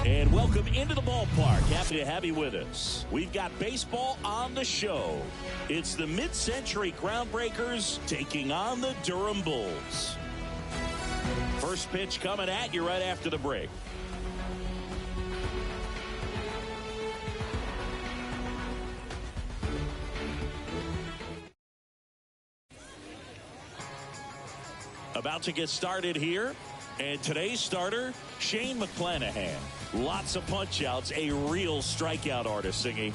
And welcome into the ballpark. Happy to have you with us. We've got baseball on the show. It's the Mid-Century Groundbreakers taking on the Durham Bulls. First pitch coming at you right after the break. About to get started here. And today's starter, Shane McClanahan. Lots of punch-outs, a real strikeout artist, Singy.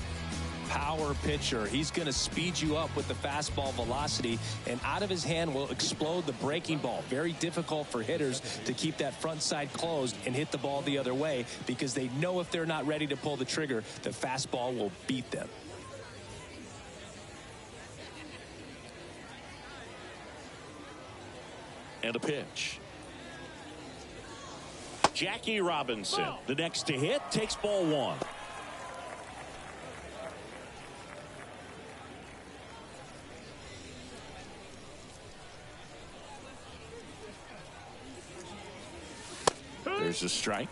Power pitcher. He's going to speed you up with the fastball velocity, and out of his hand will explode the breaking ball. Very difficult for hitters to keep that front side closed and hit the ball the other way, because they know if they're not ready to pull the trigger, the fastball will beat them. And a pitch. Jackie Robinson, the next to hit, takes ball one. There's a strike.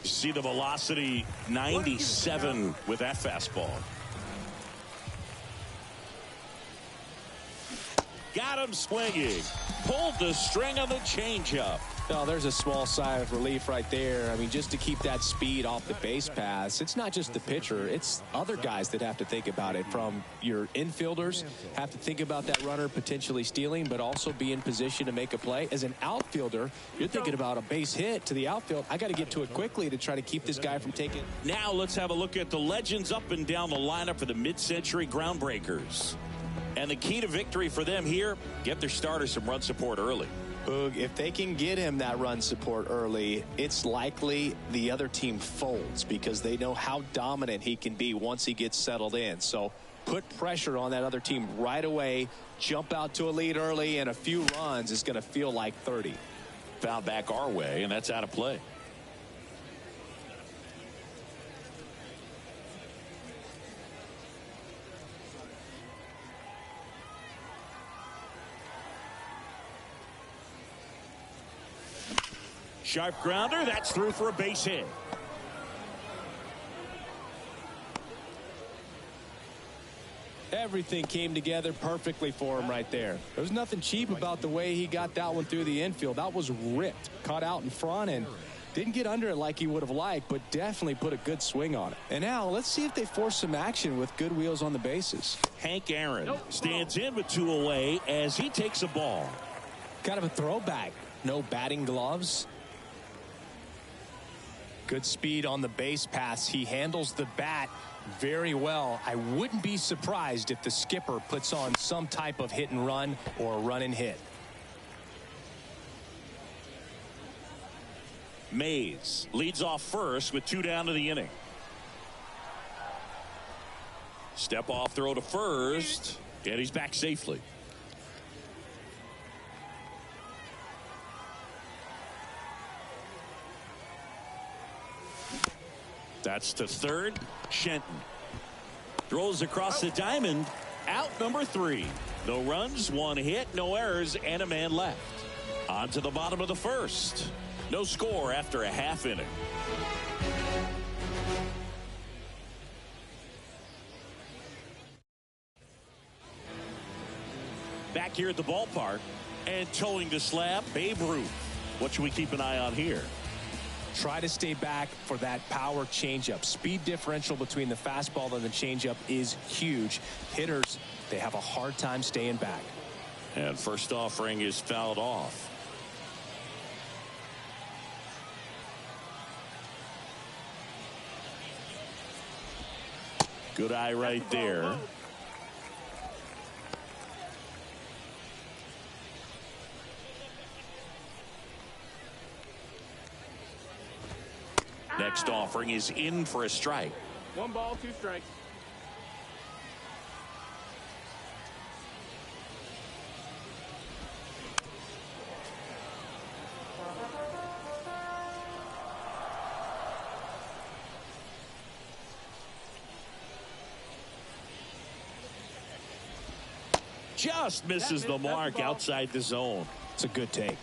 See the velocity, 97 with that fastball. Got him swinging. Pulled the string on the changeup. Oh, there's a small sigh of relief right there. I mean, just to keep that speed off the base paths, it's not just the pitcher, it's other guys that have to think about it. From your infielders have to think about that runner potentially stealing, but also be in position to make a play. As an outfielder, you're thinking about a base hit to the outfield. I got to get to it quickly to try to keep this guy from taking. Now let's have a look at the legends up and down the lineup for the Mid-Century Groundbreakers. And the key to victory for them here, get their starter some run support early. Boog, if they can get him that run support early, it's likely the other team folds, because they know how dominant he can be once he gets settled in. So put pressure on that other team right away, jump out to a lead early, and a few runs is going to feel like 30. Foul back our way, and that's out of play. Sharp grounder, that's through for a base hit. Everything came together perfectly for him right there. There was nothing cheap about the way he got that one through the infield. That was ripped, caught out in front, and didn't get under it like he would have liked, but definitely put a good swing on it. And now let's see if they force some action with good wheels on the bases. Hank Aaron stands in with two away as he takes a ball. Kind of a throwback. No batting gloves. Good speed on the base pass. He handles the bat very well. I wouldn't be surprised if the skipper puts on some type of hit and run or a run and hit. Mays leads off first with two down to the inning. Step off throw to first, and he's back safely. That's to third. Shenton throws across the diamond. Out number 3. No runs, one hit, no errors, and a man left. On to the bottom of the first. No score after a half inning. Back here at the ballpark and towing the slab, Babe Ruth. What should we keep an eye on here? Try to stay back for that power changeup. Speed differential between the fastball and the changeup is huge. Hitters, they have a hard time staying back. And first offering is fouled off. Good eye right there. Next offering is in for a strike. 1 ball, 2 strikes. just misses the mark outside the zone. It's a good take.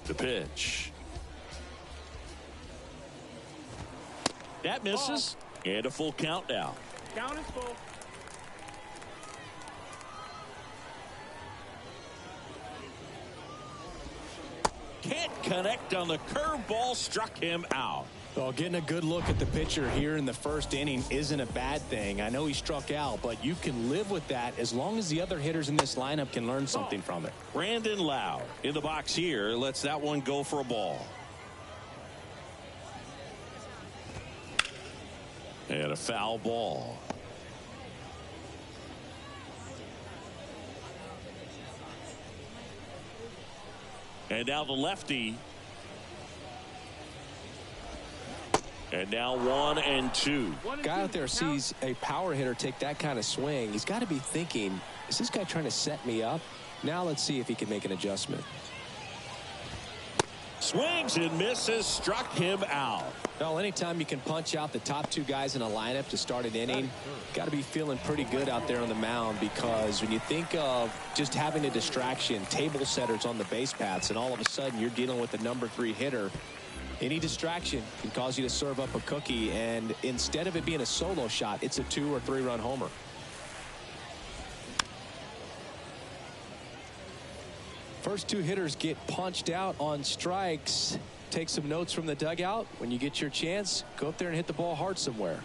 The pitch. That misses. And a full count now. Count is full. Can't connect on the curveball, struck him out. Well, getting a good look at the pitcher here in the first inning isn't a bad thing. I know he struck out, but you can live with that as long as the other hitters in this lineup can learn something from it. Brandon Lowe in the box here lets that one go for a ball. And a foul ball. And now the lefty. And now 1-2. Guy out there sees a power hitter take that kind of swing. He's got to be thinking, is this guy trying to set me up? Now let's see if he can make an adjustment. Swings and misses, struck him out. Well, anytime you can punch out the top two guys in a lineup to start an inning, got to be feeling pretty good out there on the mound, because when you think of just having a distraction, table setters on the base paths, and all of a sudden you're dealing with the number 3 hitter, any distraction can cause you to serve up a cookie, and instead of it being a solo shot, it's a 2 or 3 run homer. First 2 hitters get punched out on strikes. Take some notes from the dugout. When you get your chance, go up there and hit the ball hard somewhere.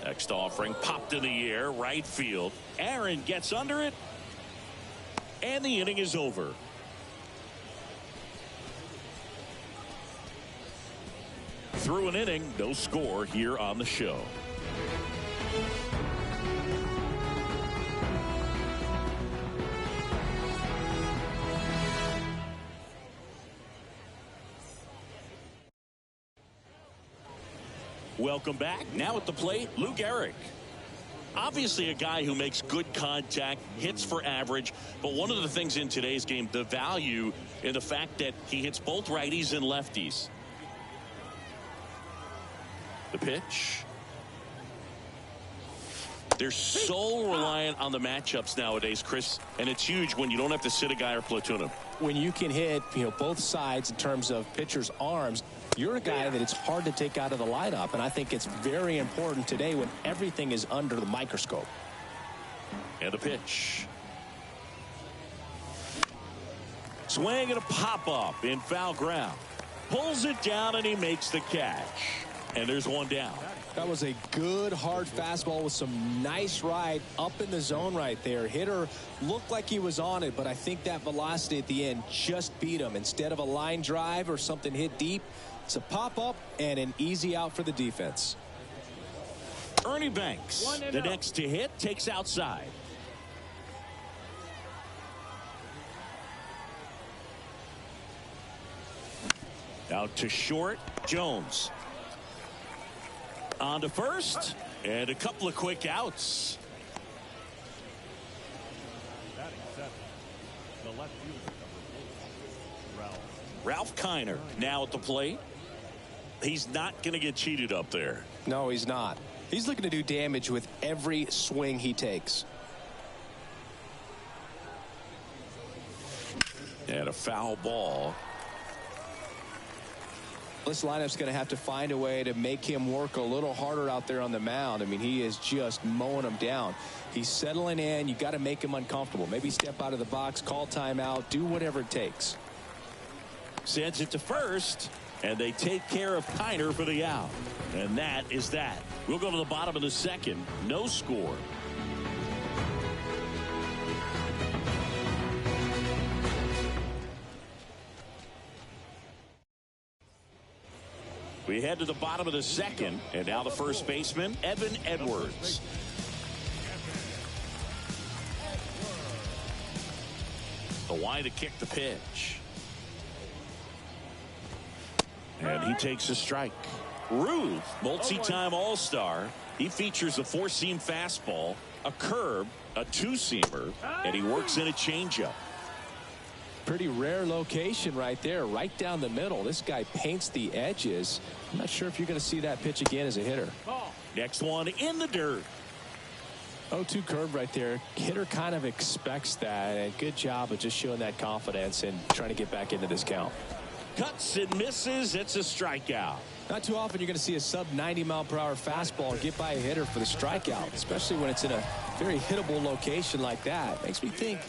Next offering popped in the air, right field. Aaron gets under it, and the inning is over. Through an inning, no score here on the show. Welcome back. Now at the plate, Lou Gehrig. Obviously a guy who makes good contact, hits for average, but one of the things in today's game, the value in the fact that he hits both righties and lefties. The pitch. They're so reliant on the matchups nowadays, Chris, and it's huge when you don't have to sit a guy or platoon him. When you can hit, both sides in terms of pitchers' arms, you're a guy that it's hard to take out of the lineup, and I think it's very important today when everything is under the microscope. And the pitch. Swing and a pop-up in foul ground. Pulls it down, and he makes the catch. And there's one down. That was a good hard fastball with some nice ride up in the zone right there. Hitter looked like he was on it, but I think that velocity at the end just beat him. Instead of a line drive or something hit deep, it's a pop-up and an easy out for the defense. Ernie Banks, the next to hit, takes outside. Out to short, Jones. On to first, and a couple of quick outs. Ralph Kiner now at the plate. He's not going to get cheated up there. No, he's not. He's looking to do damage with every swing he takes. And a foul ball. This lineup's going to have to find a way to make him work a little harder out there on the mound. I mean, he is just mowing him down. He's settling in. You got to make him uncomfortable. Maybe step out of the box, call timeout, do whatever it takes. Sends it to first, and they take care of Kiner for the out. And that is that. We'll go to the bottom of the second. No score. We head to the bottom of the second, and now the first baseman, Evan Edwards. The line to kick the pitch. And he takes a strike. Ruth, multi-time All-Star. He features a four-seam fastball, a curve, a two-seamer, and he works in a changeup. Pretty rare location right there, right down the middle. This guy paints the edges. I'm not sure if you're going to see that pitch again as a hitter. Next one in the dirt. 0-2 curve right there. Hitter kind of expects that, and good job of just showing that confidence and trying to get back into this count. Cuts and misses. It's a strikeout. Not too often you're going to see a sub 90-mile-per-hour fastball get by a hitter for the strikeout, especially when it's in a very hittable location like that. Makes me think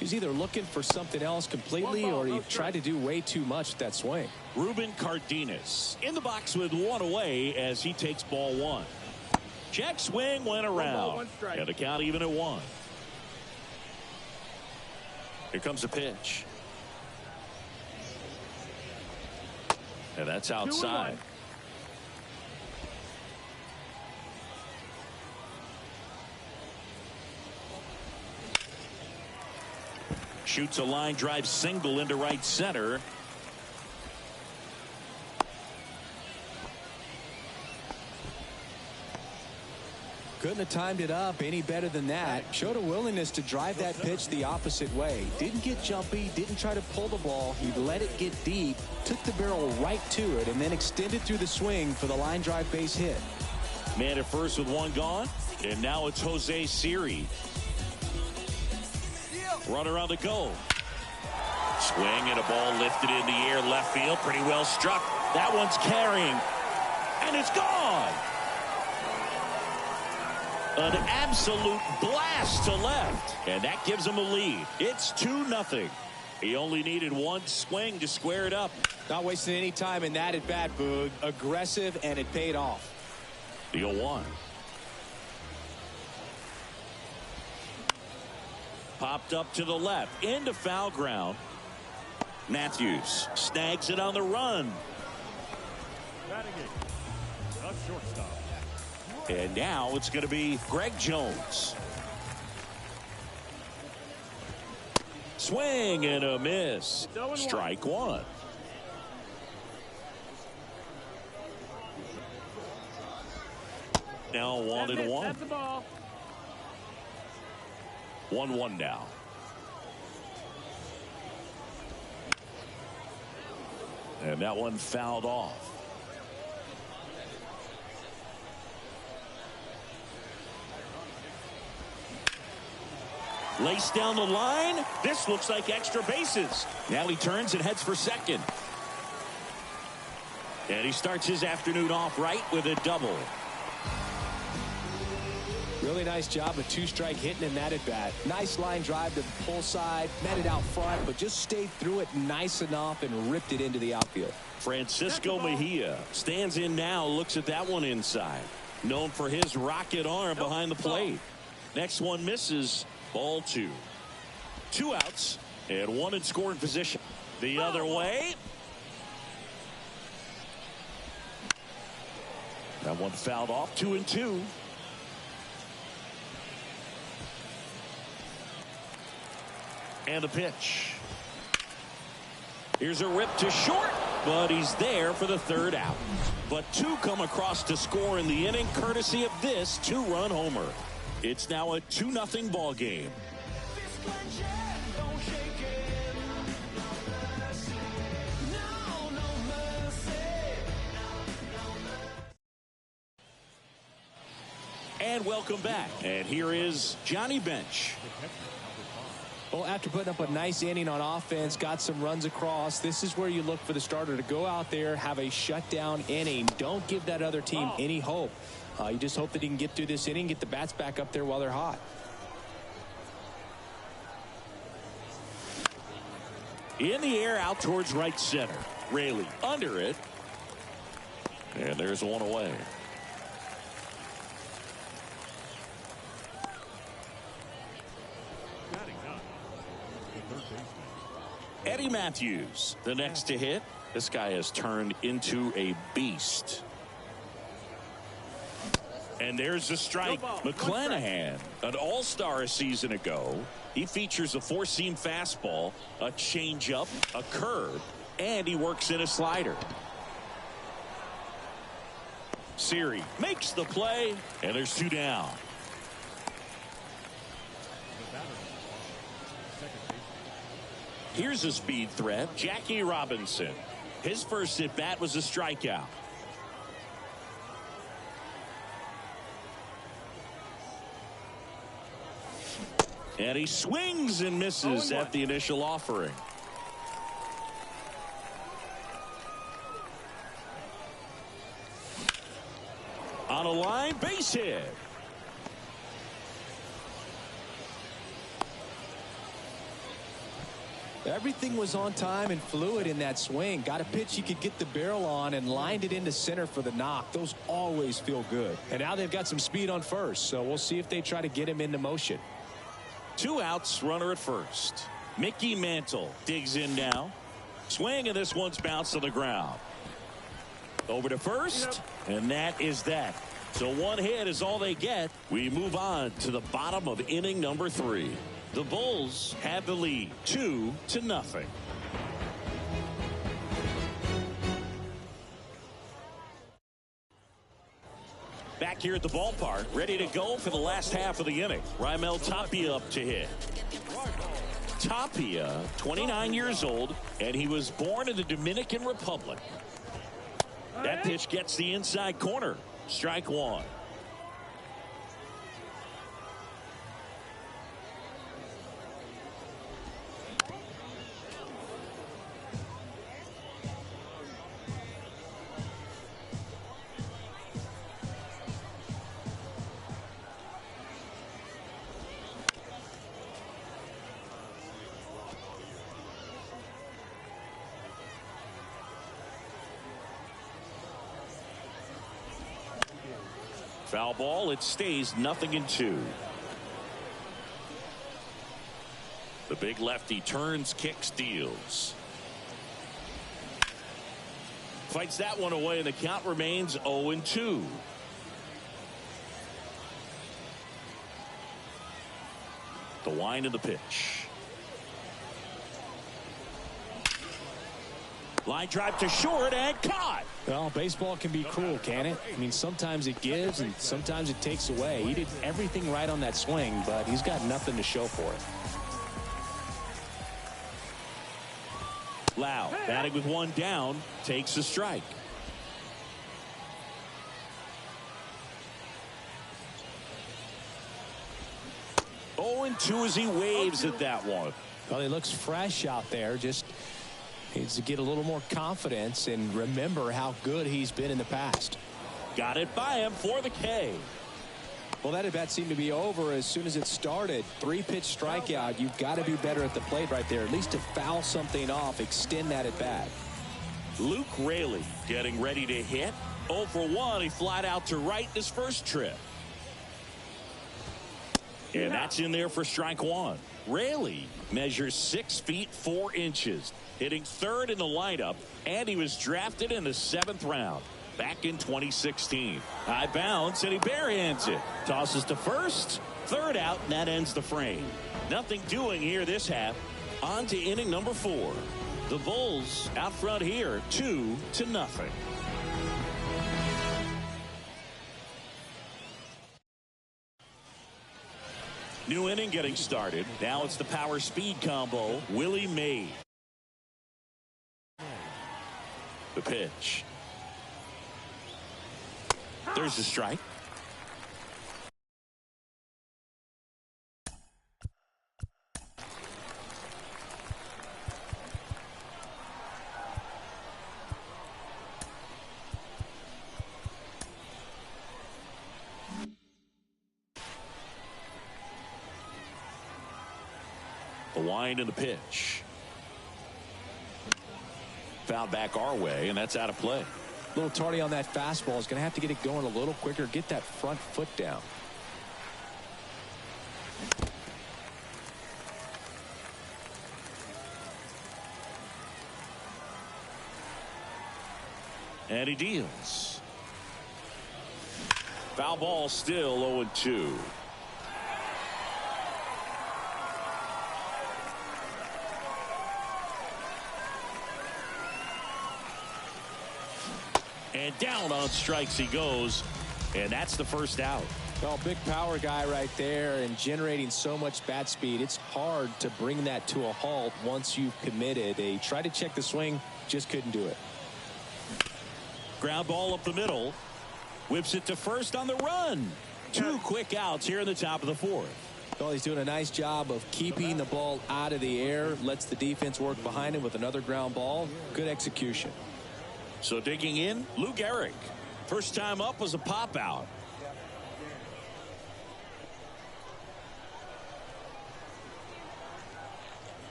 he's either looking for something else completely or he tried to do way too much with that swing. Ruben Cardenas in the box with one away as he takes ball one. Check swing went around. And the count even at one. Here comes the pitch. And that's outside. Shoots a line drive single into right center. Couldn't have timed it up any better than that. Showed a willingness to drive that pitch the opposite way. Didn't get jumpy, didn't try to pull the ball. He let it get deep, took the barrel right to it, and then extended through the swing for the line drive base hit. Man at first with one gone, and now it's Jose Siri. Runner on the go. Swing and a ball lifted in the air left field. Pretty well struck. That one's carrying. And it's gone. An absolute blast to left. And that gives him a lead. It's 2-0. He only needed one swing to square it up. Not wasting any time in that at bat, Boog. Aggressive, and it paid off. The 0-1. Popped up to the left into foul ground. Matthews snags it on the run. And now it's going to be Greg Jones. Swing and a miss. Strike one. Now 1-1. 1-1 now. And that one fouled off. Laced down the line. This looks like extra bases. Now he turns and heads for second. And he starts his afternoon off right with a double. Really nice job of two-strike hitting in that at bat. Nice line drive to the pull side, met it out front, but just stayed through it nice enough and ripped it into the outfield. Francisco Mejia stands in now, looks at that one inside. Known for his rocket arm behind the plate. Next one misses. Ball two. 2 outs and one in scoring position. The other way. That one fouled off. 2-2. And a pitch. Here's a rip to short. but he's there for the third out. But two come across to score in the inning, courtesy of this two-run homer. It's now a 2-0 ball game. And welcome back. And here is Johnny Bench. Well, after putting up a nice inning on offense, got some runs across, this is where you look for the starter to go out there, have a shutdown inning. Don't give that other team any hope. You just hope that he can get through this inning, get the bats back up there while they're hot. In the air, out towards right center. Raley under it. And there's one away. Eddie Matthews, the next to hit. This guy has turned into a beast. And there's a strike. McClanahan, an all-star a season ago. He features a four-seam fastball, a changeup, a curve, and he works in a slider. Siri makes the play, and there's two down. Here's a speed threat, Jackie Robinson. His first at-bat was a strikeout. And he swings and misses at the initial offering. On a line, base hit. Everything was on time and fluid in that swing. Got a pitch he could get the barrel on and lined it into center for the knock. Those always feel good. And now they've got some speed on first, so we'll see if they try to get him into motion. Two outs, runner at first. Mickey Mantle digs in now. Swing, and this one's bounced to the ground. Over to first, and that is that. So one hit is all they get. We move on to the bottom of inning number 3. The Bulls have the lead 2-0. Back here at the ballpark, ready to go for the last half of the inning. Raimel Tapia up to hit. Tapia, 29 years old, and he was born in the Dominican Republic. That pitch gets the inside corner. Strike one. Foul ball. It stays 0-2. The big lefty turns, kicks, deals. Fights that one away, and the count remains 0-2. The wind of the pitch. Line drive to short and caught. Well, baseball can be cruel, can it? I mean, sometimes it gives and sometimes it takes away. He did everything right on that swing, but he's got nothing to show for it. Lau, batting with one down, takes a strike. Oh, and 2 as he waves at that one. Well, he looks fresh out there. Just needs to get a little more confidence and remember how good he's been in the past. Got it by him for the K. Well, that at bat seemed to be over as soon as it started. 3-pitch strikeout. You've got to be better at the plate right there, at least to foul something off, extend that at bat. Luke Raley getting ready to hit. 0 for 1. He flied out to right his first trip. And that's in there for strike one. Raley measures 6 feet 4 inches, hitting third in the lineup, and he was drafted in the 7th round back in 2016. High bounce, and he barehands it. Tosses to first. Third out, and that ends the frame. Nothing doing here this half. On to inning number 4. The Bulls out front here, 2-0. New inning getting started. Now it's the power speed combo. Willie Mays. The pitch. There's the strike. The wind and the pitch. Foul back our way, and that's out of play. A little tardy on that fastball. Is going to have to get it going a little quicker. Get that front foot down. And he deals. Foul ball, still 0-2. And down on strikes he goes, and that's the first out. Well, big power guy right there and generating so much bat speed. It's hard to bring that to a halt once you've committed. They tried to check the swing, just couldn't do it. Ground ball up the middle. Whips it to first on the run. 2 quick outs here in the top of the 4th. Well, he's doing a nice job of keeping the ball out of the air. Lets the defense work behind him with another ground ball. Good execution. So digging in, Lou Gehrig. First time up was a pop out.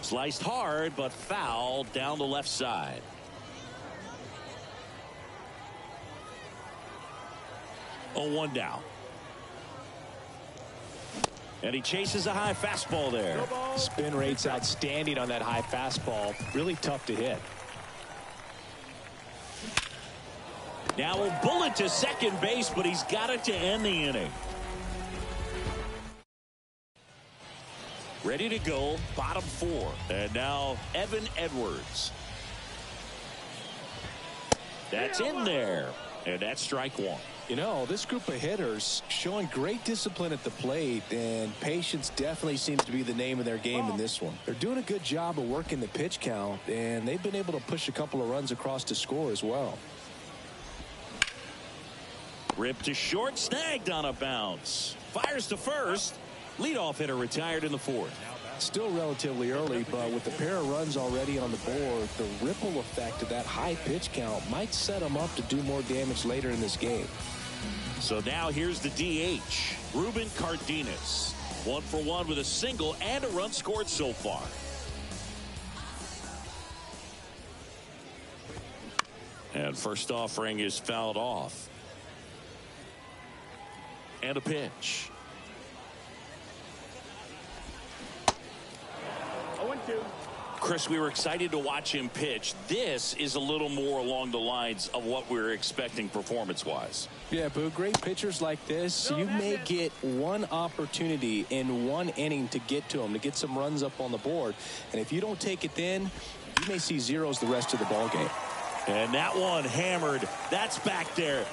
Sliced hard, but foul down the left side. Oh, 1 down. And he chases a high fastball there. Spin rate's outstanding on that high fastball. Really tough to hit. Now a bullet to second base, but he's got it to end the inning. Ready to go, bottom 4. And now Evan Edwards. That's in there. And that's strike 1. You know, this group of hitters showing great discipline at the plate, and patience definitely seems to be the name of their game in this one. They're doing a good job of working the pitch count, and they've been able to push a couple of runs across to score as well. Ripped to short, snagged on a bounce. Fires to first. Leadoff hitter retired in the 4th. Still relatively early, but with a pair of runs already on the board, the ripple effect of that high pitch count might set them up to do more damage later in this game. So now here's the DH, Ruben Cardenas. 1 for 1 with a single and a run scored so far. And first offering is fouled off. And a pitch. 0-2. Chris, we were excited to watch him pitch. This is a little more along the lines of what we were expecting performance-wise. Yeah, Boo, great pitchers like this, you may get one opportunity in one inning to get to them, to get some runs up on the board. And if you don't take it then, you may see zeros the rest of the ball game. And that one hammered. That's back there.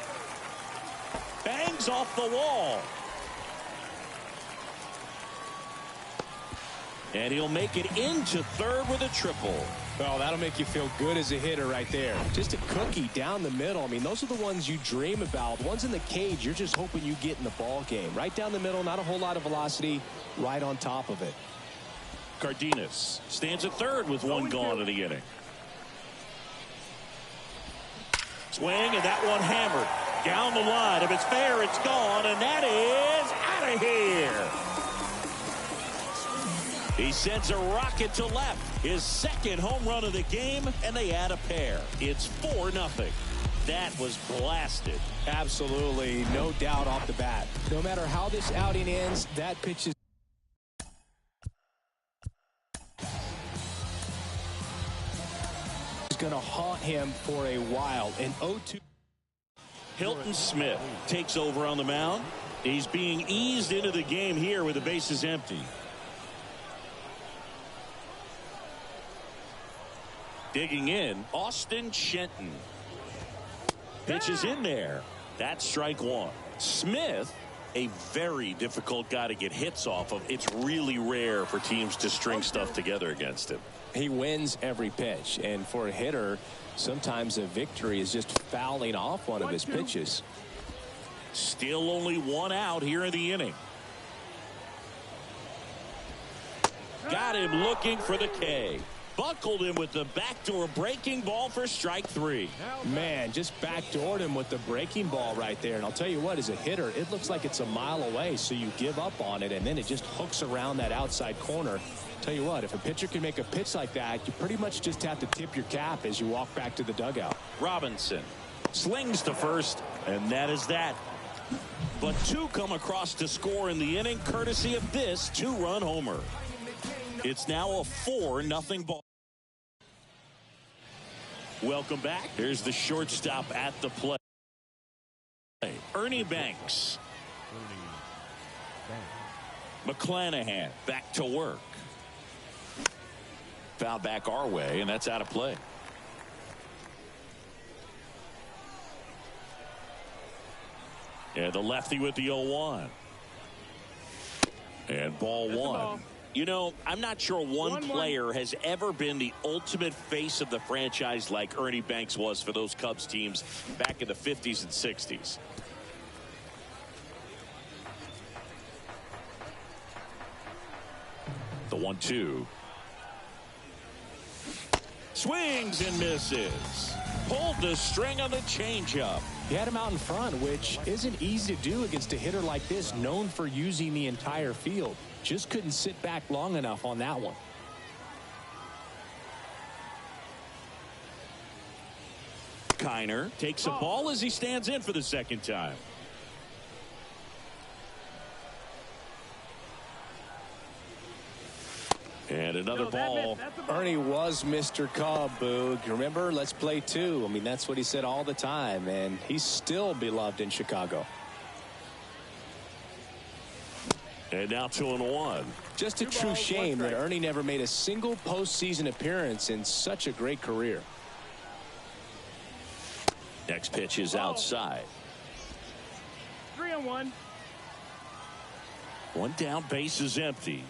Bangs off the wall. And he'll make it into third with a triple. Well, that'll make you feel good as a hitter right there. Just a cookie down the middle. I mean, those are the ones you dream about. Ones in the cage, you're just hoping you get in the ball game. Right down the middle, not a whole lot of velocity, right on top of it. Cardenas stands at third with 1 gone in the inning. Swing, and that one hammered. Down the line. If it's fair, it's gone, and that is out of here. He sends a rocket to left. His second home run of the game, and they add a pair. It's 4-0. That was blasted. Absolutely, no doubt off the bat. No matter how this outing ends, that pitch is going to haunt him for a while. An 0-2. Hilton Smith takes over on the mound. He's being eased into the game here with the bases empty. Digging in, Austin Shenton. Pitch is in there. That's strike one. Smith, a very difficult guy to get hits off of. It's really rare for teams to string stuff together against him. He wins every pitch, and for a hitter, sometimes a victory is just fouling off one of his pitches. Still only one out here in the inning. Got him looking for the K. Buckled him with the backdoor breaking ball for strike three. Man, just backdoored him with the breaking ball right there. And I'll tell you what, as a hitter, it looks like it's a mile away, so you give up on it, and then it just hooks around that outside corner. Tell you what, if a pitcher can make a pitch like that, you pretty much just have to tip your cap as you walk back to the dugout. Robinson slings to first, and that is that. But two come across to score in the inning, courtesy of this two-run homer. It's now a 4-0 ball. Welcome back. Here's the shortstop at the plate. Ernie Banks. McClanahan back to work. Foul back our way, and that's out of play. Yeah, the lefty with the 0-1. And ball one. You know, I'm not sure one player has ever been the ultimate face of the franchise like Ernie Banks was for those Cubs teams back in the 50s and 60s. The 1-2. Swings and misses. Pulled the string on the changeup. He had him out in front, which isn't easy to do against a hitter like this, known for using the entire field. Just couldn't sit back long enough on that one. Kiner takes a ball as he stands in for the second time. And another ball. Ernie was Mr. Cub, Boog. Remember, let's play two. I mean, that's what he said all the time, and he's still beloved in Chicago. And now 2-1. Just a true shame that Ernie never made a single postseason appearance in such a great career. Next pitch is outside. 3-1. One down, base is empty.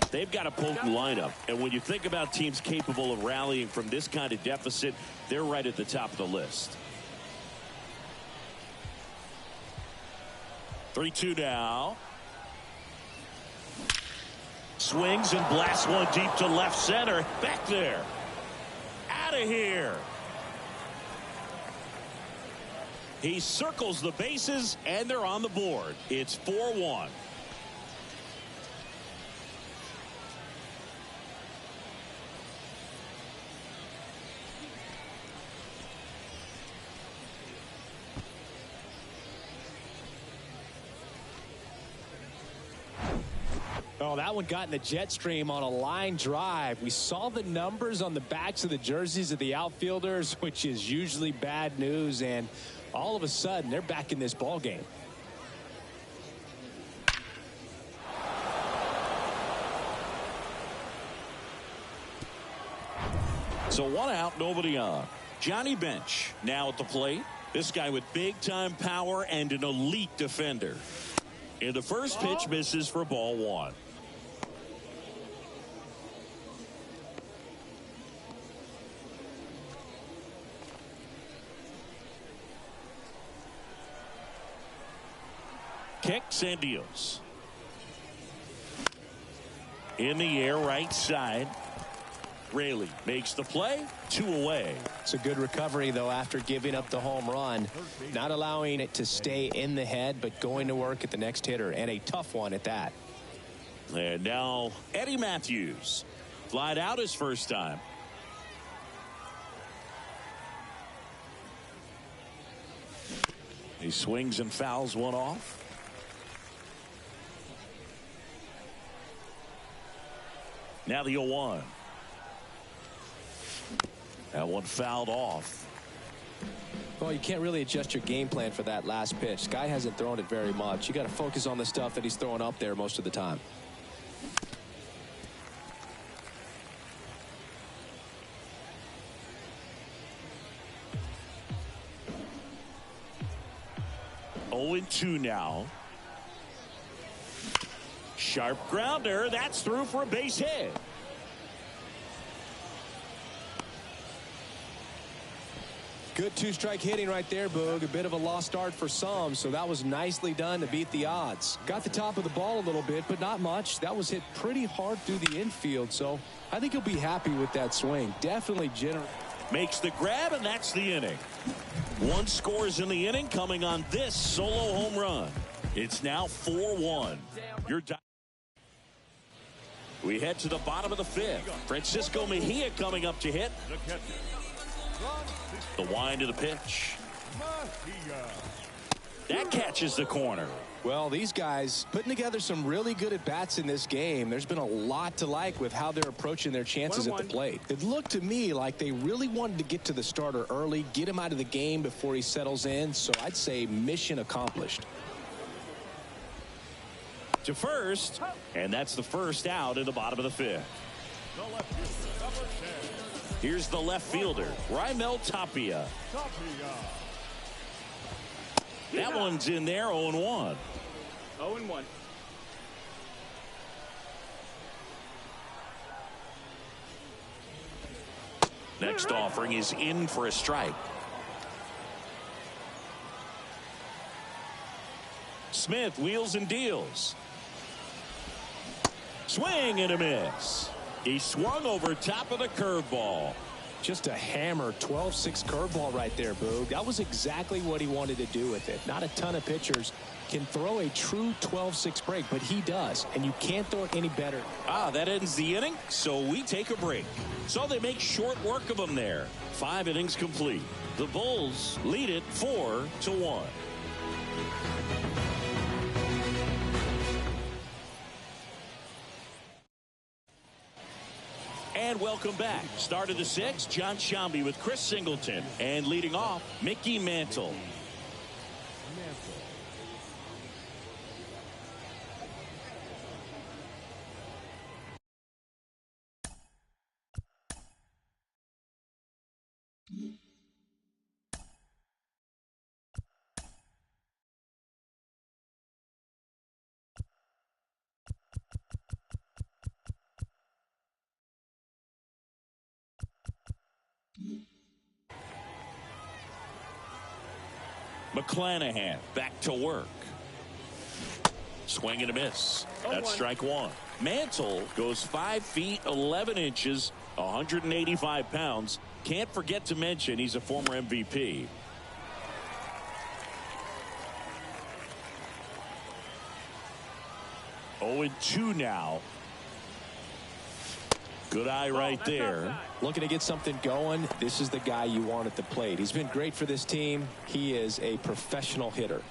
They've got a potent lineup, and when you think about teams capable of rallying from this kind of deficit, they're right at the top of the list. 3-2 now. Swings and blasts one deep to left center. Back there. Out of here. He circles the bases, and they're on the board. It's 4-1. Oh, that one got in the jet stream on a line drive. We saw the numbers on the backs of the jerseys of the outfielders, which is usually bad news, and all of a sudden they're back in this ball game. So one out, nobody on. Johnny Bench now at the plate. This guy with big time power and an elite defender. And the first pitch misses for ball one. Kicks and deals. In the air, right side. Raley makes the play. 2 away. It's a good recovery, though, after giving up the home run. Not allowing it to stay in the head, but going to work at the next hitter, and a tough one at that. And now Eddie Matthews. Flied out his first time. He swings and fouls one off. Now the 0-1. That one fouled off. Well, you can't really adjust your game plan for that last pitch. Guy hasn't thrown it very much. You got to focus on the stuff that he's throwing up there most of the time. 0-2 now. Sharp grounder. That's through for a base hit. Good two-strike hitting right there, Boog. A bit of a lost start for some, so that was nicely done to beat the odds. Got the top of the ball a little bit, but not much. That was hit pretty hard through the infield, so I think he'll be happy with that swing. Definitely generous. Makes the grab, and that's the inning. One scores in the inning coming on this solo home run. It's now 4-1. We head to the bottom of the fifth. Francisco Mejia coming up to hit. The wind to the pitch. That catches the corner. Well, these guys putting together some really good at-bats in this game. There's been a lot to like with how they're approaching their chances at the plate. It looked to me like they really wanted to get to the starter early, get him out of the game before he settles in, so I'd say mission accomplished. To first, and that's the first out in the bottom of the fifth. Here's the left fielder, Raimel Tapia. That one's in there, 0-1. 0-1. Next offering is in for a strike. Smith wheels and deals. Swing and a miss. He swung over top of the curveball. Just a hammer 12-6 curveball right there, Boog. That was exactly what he wanted to do with it. Not a ton of pitchers can throw a true 12-6 break, but he does, and you can't throw it any better. That ends the inning, so we take a break. So they make short work of them there. 5 innings complete. The Bulls lead it 4-1. And welcome back. Start of the 6th, John Sciambi with Chris Singleton. And leading off, Mickey Mantle. McClanahan back to work. Swing and a miss. That's strike one. Mantle goes 5 feet 11 inches, 185 pounds. Can't forget to mention he's a former MVP. Oh, 2 now. Good eye right there. Looking to get something going. This is the guy you want at the plate. He's been great for this team. He is a professional hitter.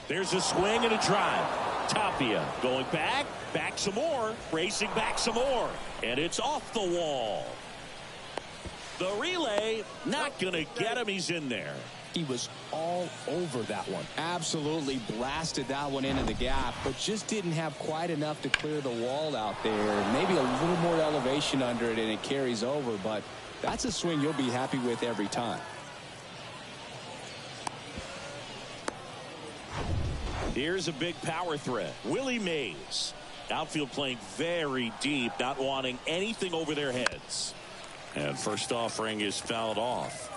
There's a swing and a drive. Tapia going back some more, racing back some more, and it's off the wall. The relay not going to get him. He's in there. He was all over that one. Absolutely blasted that one into the gap, but just didn't have quite enough to clear the wall out there. Maybe a little more elevation under it and it carries over, but that's a swing you'll be happy with every time. Here's a big power threat. Willie Mays. Outfield playing very deep, not wanting anything over their heads. And first offering is fouled off.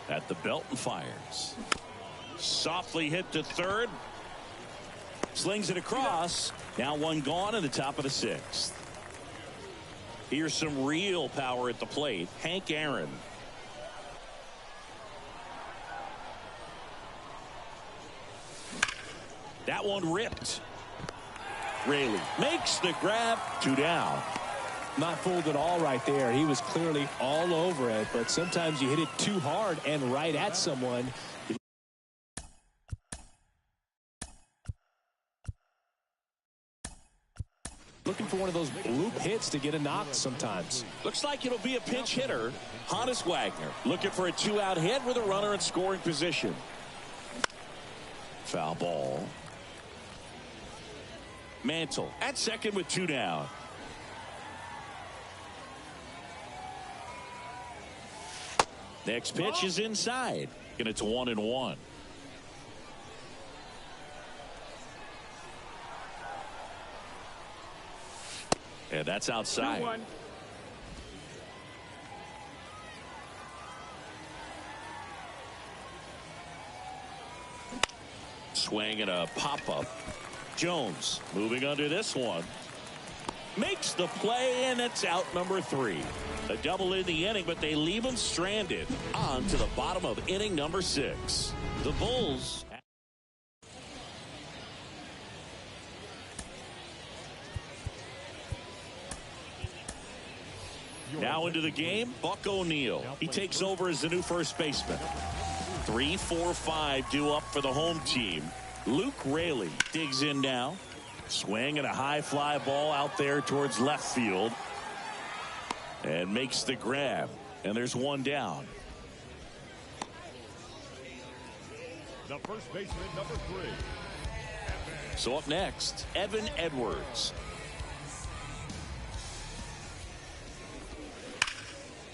At the belt and fires. Softly hit to third. Slings it across. Now one gone in the top of the 6th. Here's some real power at the plate. Hank Aaron. That one ripped. Raley makes the grab. 2 down. Not fooled at all right there. He was clearly all over it, but sometimes you hit it too hard and right at someone. Looking for one of those bloop hits to get a knock sometimes. Looks like it'll be a pinch hitter. Honus Wagner looking for a 2-out hit with a runner in scoring position. Foul ball. Mantle at second with 2 down. Next pitch is inside, and it's 1-1. And that's outside. 2-1. Swing and a pop-up. Jones moving under this one. Makes the play, and it's out number 3. A double in the inning, but they leave him stranded. On to the bottom of inning number 6. The Bulls. Now into the game, Buck O'Neil. He takes over as the new first baseman. 3, 4, 5 due up for the home team. Luke Raley digs in now. Swing and a high fly ball out there towards left field. And makes the grab. And there's 1 down. The first baseman, number 3. So up next, Evan Edwards.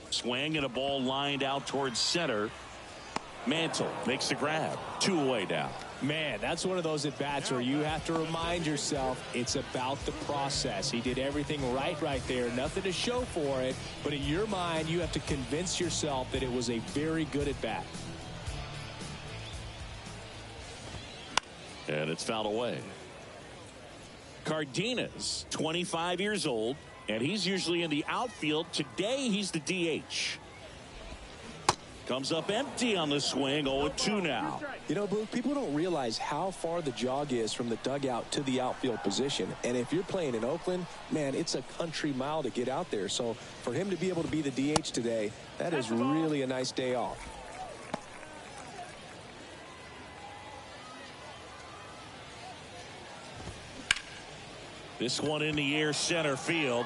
Swing and a ball lined out towards center. Mantle makes the grab. 2 away now. Man, that's one of those at-bats where you have to remind yourself it's about the process. He did everything right there. Nothing to show for it. But in your mind, you have to convince yourself that it was a very good at-bat. And it's fouled away. Cardenas, 25 years old, and he's usually in the outfield. Today, he's the DH. Comes up empty on the swing. 0-2 now. You know, Boog, people don't realize how far the jog is from the dugout to the outfield position. And if you're playing in Oakland, man, it's a country mile to get out there. So for him to be able to be the DH today, that is really a nice day off. This one in the air, center field.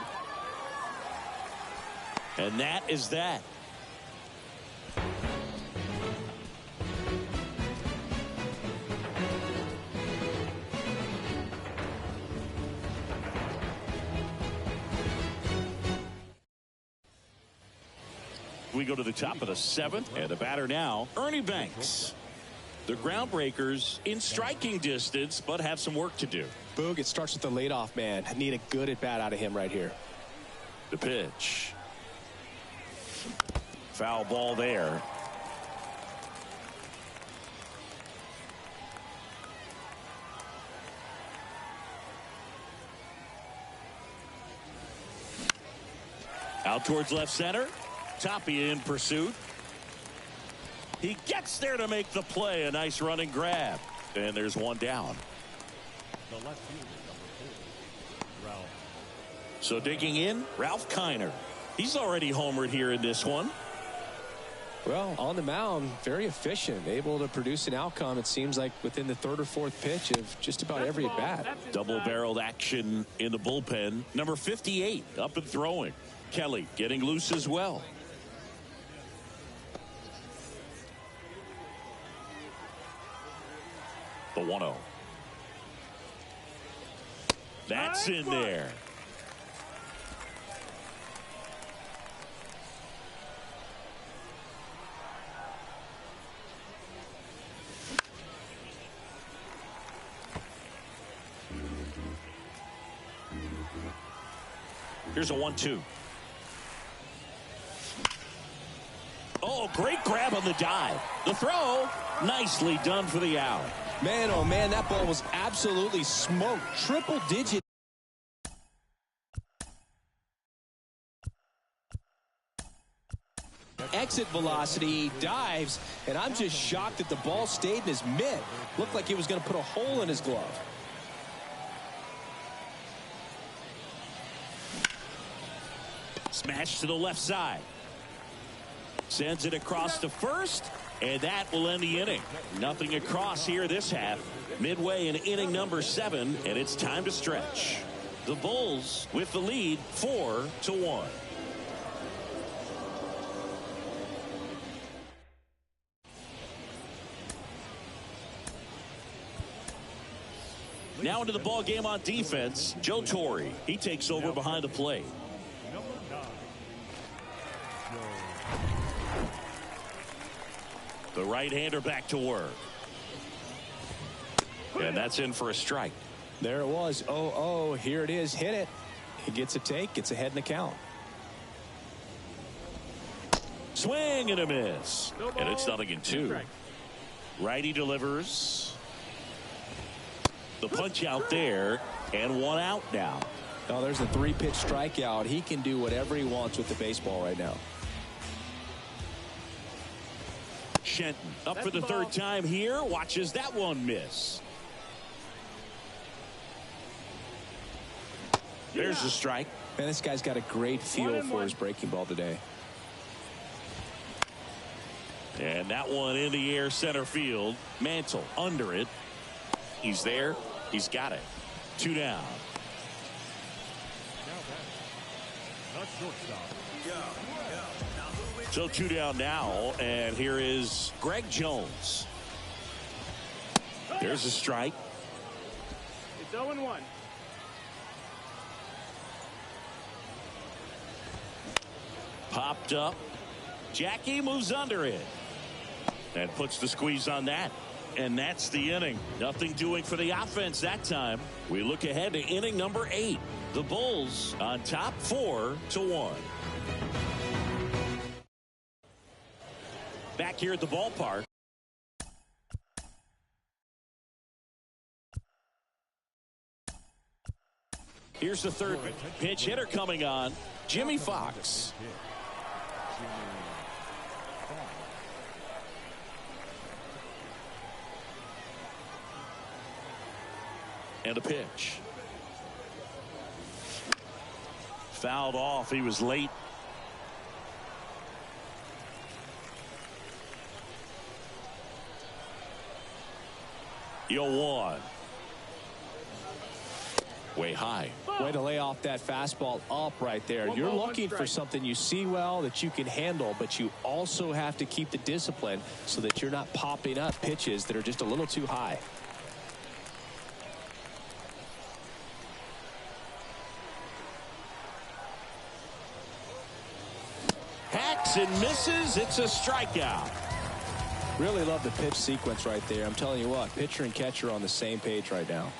And that is that. We go to the top of the 7th, and the batter now, Ernie Banks. The Groundbreakers in striking distance, but have some work to do. Boog, it starts with the leadoff man. I need a good at-bat out of him right here. The pitch. Foul ball there. Out towards left center. Tapia in pursuit. He gets there to make the play. A nice running grab. And there's 1 down. The left fielder, number 4, Ralph. So digging in, Ralph Kiner. He's already homered here in this one. Well, on the mound, very efficient, able to produce an outcome, it seems like, within the 3rd or 4th pitch of just about every at-bat. Double-barreled action in the bullpen. Number 58 up and throwing. Kelly getting loose as well. The 1-0. That's in there. Here's a 1-2. Oh, great grab on the dive. The throw, nicely done for the out. Man, oh man, that ball was absolutely smoked. Triple digit. Exit velocity, dives, and I'm just shocked that the ball stayed in his mitt. Looked like he was going to put a hole in his glove. Smash to the left side. Sends it across to first, and that will end the inning. Nothing across here this half. Midway in inning number 7, and it's time to stretch. The Bulls with the lead 4-1. Now into the ball game on defense, Joe Torre. He takes over behind the plate. Number 9. The right-hander back to work. And that's in for a strike. There it was. 0-0. Here it is. Hit it. He gets a take. Gets ahead in the count. Swing and a miss. And it's 0-2. Righty delivers. The punch out there, and 1 out now. Oh, there's a 3-pitch strikeout. He can do whatever he wants with the baseball right now. Shenton up for the third time here. Watches that one miss. There's the strike. Man, this guy's got a great feel for his breaking ball today. And that one in the air center field. Mantle under it. He's there. He's got it. 2 down. Not shortstop. So 2 down now. And here is Greg Jones. There's a strike. It's 0-1. Popped up. Jackie moves under it. And puts the squeeze on that. And that's the inning. Nothing doing for the offense that time. We look ahead to inning number 8. The Bulls on top 4-1. Back here at the ballpark. Here's the third pinch hitter coming on. Jimmy Fox. And a pitch. Fouled off. He was late. One. Way high. Way to lay off that fastball up right there. You're looking for something you see well that you can handle, but you also have to keep the discipline so that you're not popping up pitches that are just a little too high. Hacks and misses. It's a strikeout. Really love the pitch sequence right there. I'm telling you what, pitcher and catcher are on the same page right now.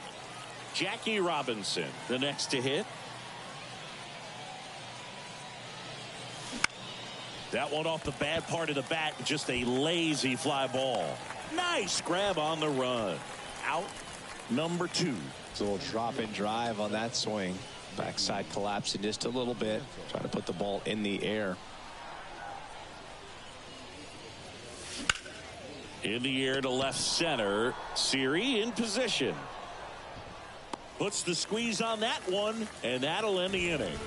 Jackie Robinson, the next to hit. That one off the bad part of the bat. Just a lazy fly ball. Nice grab on the run. Out number 2. It's a little drop and drive on that swing. Backside collapsing just a little bit. Trying to put the ball in the air. In the air to left center. Siri in position. Puts the squeeze on that one, and that'll end the inning.